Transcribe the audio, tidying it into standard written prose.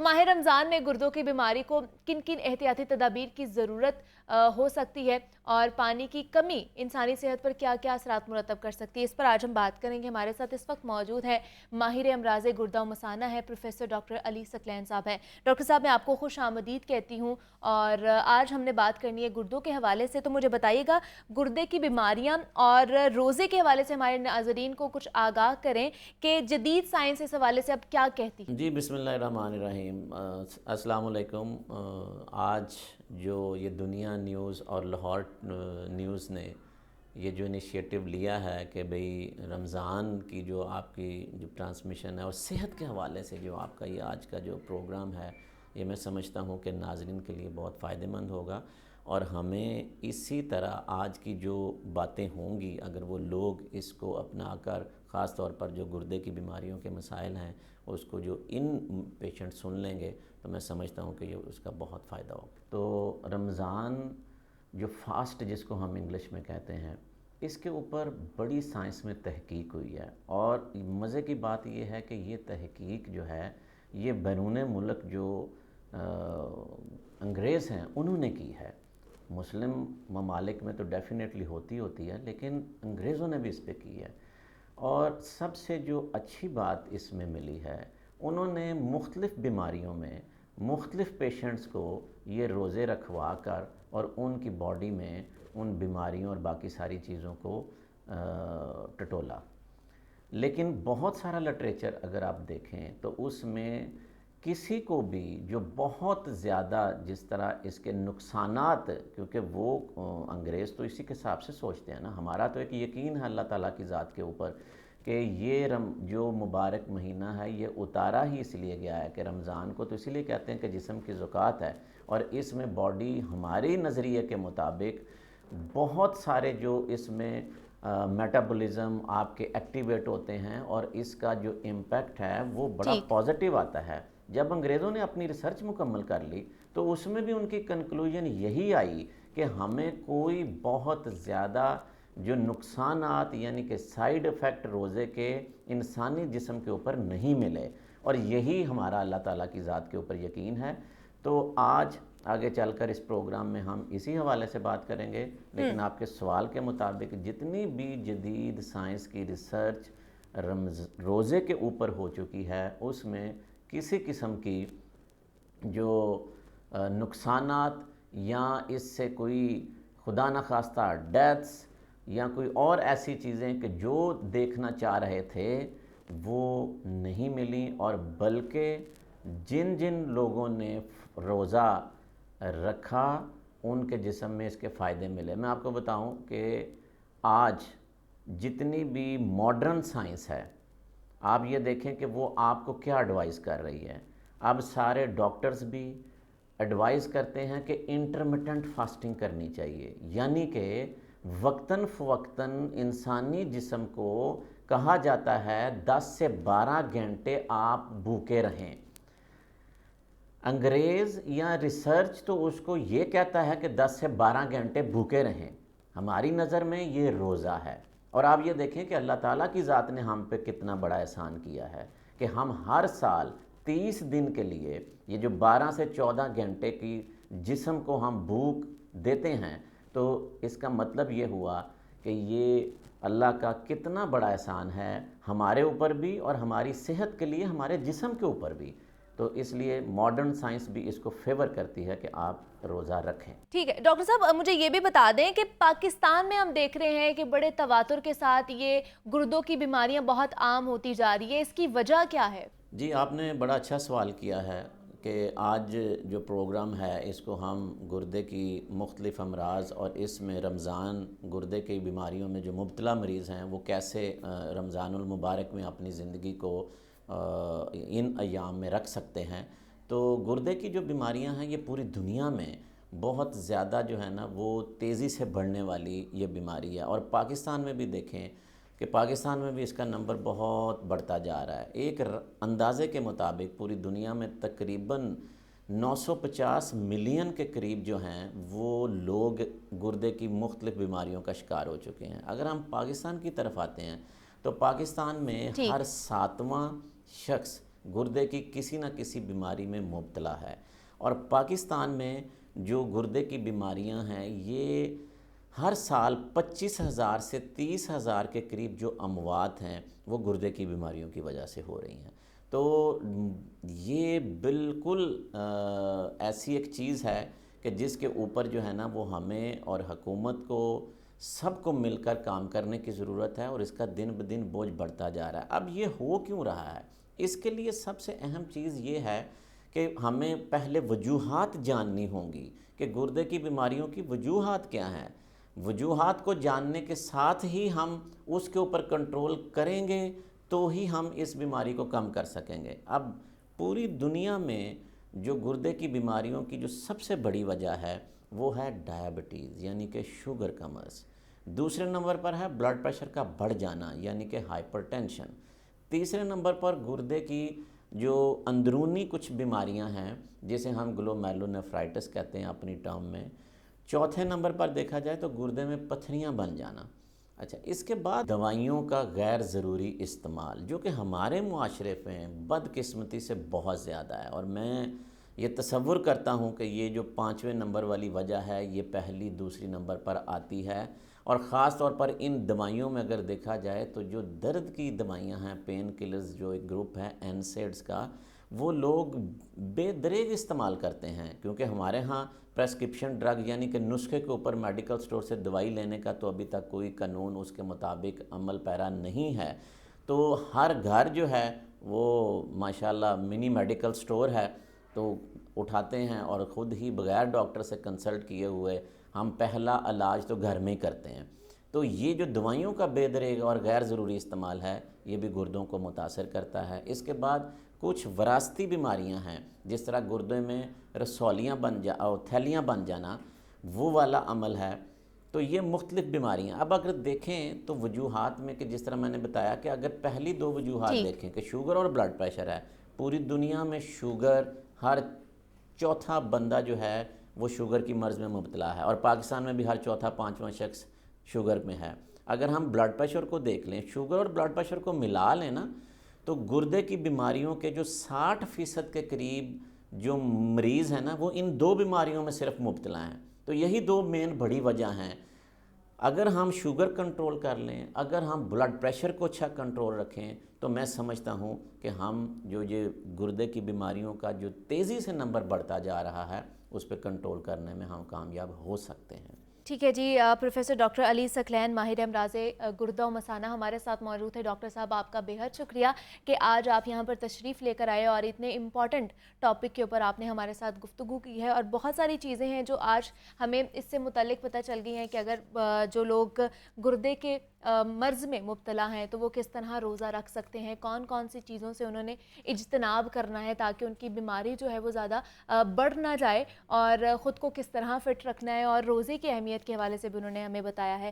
माह रमज़ान में गुर्दों की बीमारी को किन किन एहतियाती तदाबीर की ज़रूरत हो सकती है और पानी की कमी इंसानी सेहत पर क्या क्या असरात मुरतब कर सकती है, इस पर आज हम बात करेंगे। हमारे साथ इस वक्त मौजूद है माहिर अमराज गुर्दा मसाना है, प्रोफेसर डॉक्टर अली सकलैन साहब हैं। डॉक्टर साहब, मैं आपको खुश आमदीद कहती हूँ और आज हमने बात करनी है गुर्दों के हवाले से। तो मुझे बताइएगा, गुर्दे की बीमारियाँ और रोज़े के हवाले से हमारे नाज़रीन को कुछ आगाह करें कि जदीद साइंस इस हवाले से अब क्या कहती है। जी, बिस्मिल्लाहिर्रहमानिर्रहीम। अस्सलाम वालेकुम। आज जो ये दुनिया न्यूज़ और लाहौर न्यूज़ ने ये जो इनिशिएटिव लिया है कि भाई रमज़ान की जो आपकी जो ट्रांसमिशन है और सेहत के हवाले से जो आपका ये आज का जो प्रोग्राम है, ये मैं समझता हूँ कि नाज़रीन के लिए बहुत फ़ायदेमंद होगा। और हमें इसी तरह आज की जो बातें होंगी, अगर वो लोग इसको अपना कर, ख़ास तौर पर जो गुर्दे की बीमारियों के मसाइल हैं, उसको जो इन पेशेंट सुन लेंगे, तो मैं समझता हूँ कि ये उसका बहुत फ़ायदा हो। तो रमज़ान जो फ़ास्ट जिसको हम इंग्लिश में कहते हैं, इसके ऊपर बड़ी साइंस में तहकीक हुई है। और मज़े की बात ये है कि ये तहकीक जो है, ये बैरून मुल्क जो अंग्रेज़ हैं उन्होंने की है। मुस्लिम ममालिक में तो डेफ़िनेटली होती है, लेकिन अंग्रेज़ों ने भी इस पे की है। और सबसे जो अच्छी बात इसमें मिली है, उन्होंने मुख्तलिफ़ बीमारियों में मुख्तलिफ़ पेशेंट्स को ये रोज़े रखवा कर और उनकी बॉडी में उन बीमारियों और बाकी सारी चीज़ों को टटोला। लेकिन बहुत सारा लिटरेचर अगर आप देखें तो उसमें किसी को भी जो बहुत ज़्यादा जिस तरह इसके नुकसानात, क्योंकि वो अंग्रेज़ तो इसी के हिसाब से सोचते हैं ना, हमारा तो एक यकीन है अल्लाह ताला की ज़ात के ऊपर कि ये जो मुबारक महीना है ये उतारा ही इसलिए गया है कि रमज़ान को तो इसीलिए कहते हैं कि जिस्म की ज़ुकात है, और इसमें बॉडी हमारे नज़रिए के मुताबिक बहुत सारे जो इसमें मेटाबॉलिज्म आपके एक्टिवेट होते हैं और इसका जो इम्पैक्ट है वो बड़ा ठीक। पॉजिटिव आता है। जब अंग्रेज़ों ने अपनी रिसर्च मुकम्मल कर ली तो उसमें भी उनकी कंक्लूजन यही आई कि हमें कोई बहुत ज़्यादा जो नुकसानात यानी कि साइड इफ़ेक्ट रोज़े के इंसानी जिस्म के ऊपर नहीं मिले, और यही हमारा अल्लाह ताला की ज़ात के ऊपर यकीन है। तो आज आगे चलकर इस प्रोग्राम में हम इसी हवाले से बात करेंगे, लेकिन आपके सवाल के मुताबिक जितनी भी जदीद साइंस की रिसर्च रोज़े के ऊपर हो चुकी है, उसमें किसी किस्म की जो नुकसानात या इससे कोई खुदा न खास्ता डेथ्स या कोई और ऐसी चीज़ें कि जो देखना चाह रहे थे वो नहीं मिली, और बल्कि जिन जिन लोगों ने रोज़ा रखा उनके जिस्म में इसके फ़ायदे मिले। मैं आपको बताऊं कि आज जितनी भी मॉडर्न साइंस है, आप ये देखें कि वो आपको क्या एडवाइस कर रही है। अब सारे डॉक्टर्स भी एडवाइस करते हैं कि इंटरमिटेंट फास्टिंग करनी चाहिए, यानी कि वक्तन फ़वक्तन इंसानी जिस्म को कहा जाता है 10 से 12 घंटे आप भूखे रहें। अंग्रेज़ या रिसर्च तो उसको ये कहता है कि 10 से 12 घंटे भूखे रहें, हमारी नज़र में ये रोज़ा है। और आप ये देखें कि अल्लाह ताला की ज़ात ने हम पे कितना बड़ा एहसान किया है कि हम हर साल 30 दिन के लिए ये जो 12 से 14 घंटे की जिस्म को हम भूख देते हैं, तो इसका मतलब ये हुआ कि ये अल्लाह का कितना बड़ा एहसान है हमारे ऊपर भी और हमारी सेहत के लिए हमारे जिस्म के ऊपर भी। तो इसलिए मॉडर्न साइंस भी इसको फेवर करती है कि आप रोज़ा रखें। ठीक है डॉक्टर साहब, मुझे ये भी बता दें कि पाकिस्तान में हम देख रहे हैं कि बड़े तवातुर के साथ ये गुर्दों की बीमारियां बहुत आम होती जा रही है, इसकी वजह क्या है? जी, आपने बड़ा अच्छा सवाल किया है कि आज जो प्रोग्राम है इसको हम गुर्दे की मुख्तलिफ़ अमराज और इसमें रमज़ान गुर्दे की बीमारियों में जो मुब्तला मरीज़ हैं वो कैसे रमज़ानुल मुबारक में अपनी ज़िंदगी को इन अयाम में रख सकते हैं। तो गुर्दे की जो बीमारियां हैं ये पूरी दुनिया में बहुत ज़्यादा जो है ना वो तेज़ी से बढ़ने वाली ये बीमारी है, और पाकिस्तान में भी देखें कि पाकिस्तान में भी इसका नंबर बहुत बढ़ता जा रहा है। एक अंदाज़े के मुताबिक पूरी दुनिया में तकरीबन 950 मिलियन के करीब जो हैं वो लोग गुर्दे की मुख्तलिफ़ बीमारियों का शिकार हो चुके हैं। अगर हम पाकिस्तान की तरफ आते हैं तो पाकिस्तान में ठीक। हर 7वां शख्स گردے کی کسی نہ کسی بیماری میں مبتلا ہے. اور پاکستان میں جو گردے کی بیماریاں ہیں یہ ہر سال 25,000 سے 30,000 کے قریب جو اموات ہیں وہ گردے کی بیماریوں کی وجہ سے ہو رہی ہیں. تو یہ بالکل ایسی ایک چیز ہے کہ جس کے اوپر جو ہے نا وہ ہمیں اور حکومت کو سب کو مل کر کام کرنے کی ضرورت ہے، اور اس کا دن بدن بوجھ بڑھتا جا رہا ہے. اب یہ ہو کیوں رہا ہے؟ اس کے لیے سب سے اہم چیز یہ ہے کہ ہمیں پہلے وجوہات جاننی ہوں گی کہ گردے کی بیماریوں کی وجوہات کیا ہیں. وجوہات کو جاننے کے ساتھ ہی ہم اس کے اوپر کنٹرول کریں گے تو ہی ہم اس بیماری کو کم کر سکیں گے. اب پوری دنیا میں جو گردے کی بیماریوں کی جو سب سے بڑی وجہ ہے وہ ہے ڈائبٹیز یعنی کہ شوگر کا مرض. دوسرے نمبر پر ہے بلڈ پریشر کا بڑھ جانا یعنی کہ ہائپر ٹینشن. تیسرے نمبر پر گردے کی جو اندرونی کچھ بیماریاں ہیں جسے ہم گلومیرولونیفرائٹس کہتے ہیں اپنی ٹرم میں. چوتھے نمبر پر دیکھا جائے تو گردے میں پتھریاں بن جانا. اچھا، اس کے بعد دوائیوں کا غیر ضروری استعمال جو کہ ہمارے معاشرے میں بدقسمتی سے بہت زیادہ ہے، اور میں یہ تصور کرتا ہوں کہ یہ جو 5ویں نمبر والی وجہ ہے یہ پہلی دوسری نمبر پر آتی ہے. اور خاص طور پر ان دوائیوں میں اگر دیکھا جائے تو جو درد کی دوائیاں ہیں، پین کلرز جو ایک گروپ ہے NSAIDs کا، وہ لوگ بے دریغ استعمال کرتے ہیں کیونکہ ہمارے ہاں پریسکرپشن ڈرگ یعنی کہ نسخے کے اوپر میڈیکل سٹور سے دوائی لینے کا تو ابھی تک کوئی قانون اس کے مطابق عمل پیرا نہیں ہے. تو ہر گھر جو ہے وہ ماشاءاللہ منی میڈیکل سٹور ہے، تو اٹھاتے ہیں اور خود ہی بغیر ڈاکٹر سے کنسلٹ کیے ہوئے ہم پہلا علاج تو گھر میں ہی کرتے ہیں. تو یہ جو دوائیوں کا بے دریغ اور غیر ضروری استعمال ہے یہ بھی گردوں کو متاثر کرتا ہے. اس کے بعد کچھ وراثتی بیماریاں ہیں جس طرح گردے میں رسولیاں تھیلیاں بن جانا، وہ والا عمل ہے. تو یہ مختلف بیماریاں. اب اگر دیکھیں تو وجوہات میں کہ جس طرح میں نے بتایا کہ اگر پہلی دو وجوہات جی دیکھیں کہ شوگر اور بلڈ پریشر ہے، پوری دنیا میں شوگر ہر چوتھا بندہ جو ہے وہ شوگر کی مرض میں مبتلا ہے، اور پاکستان میں بھی ہر چوتھا پانچواں شخص شوگر میں ہے. اگر ہم بلڈ پریشر کو دیکھ لیں، شوگر اور بلڈ پریشر کو ملا لیں نا، تو گردے کی بیماریوں کے جو 60% کے قریب جو مریض ہیں نا وہ ان دو بیماریوں میں صرف مبتلا ہیں. تو یہی دو مین بڑی وجہ ہیں. اگر ہم شوگر کنٹرول کر لیں، اگر ہم بلڈ پریشر کو اچھا کنٹرول رکھیں، تو میں سمجھتا ہوں کہ ہم جو یہ گردے کی بیماریوں کا جو تیزی سے نمبر بڑھتا جا رہا ہے اس پہ کنٹرول کرنے میں ہم کامیاب ہو سکتے ہیں. ٹھیک ہے جی. پروفیسر ڈاکٹر علی ثقلین، ماہر امراض گردہ و مثانہ ہمارے ساتھ موجود ہے. ڈاکٹر صاحب آپ کا بے حد شکریہ کہ آج آپ یہاں پر تشریف لے کر آئے اور اتنے امپورٹنٹ ٹاپک کے اوپر آپ نے ہمارے ساتھ گفتگو کی ہے. اور بہت ساری چیزیں ہیں جو آج ہمیں اس سے متعلق پتہ چل گئی ہیں کہ اگر جو لوگ گردے کے مرض میں مبتلا ہیں تو وہ کس طرح روزہ رکھ سکتے ہیں، کون کون سی چیزوں سے انہوں نے اجتناب کرنا ہے تاکہ ان کی بیماری جو ہے وہ زیادہ بڑھ نہ جائے، اور خود کو کس طرح فٹ رکھنا ہے، اور روزے کی اہمیت کے حوالے سے بھی انہوں نے ہمیں بتایا ہے.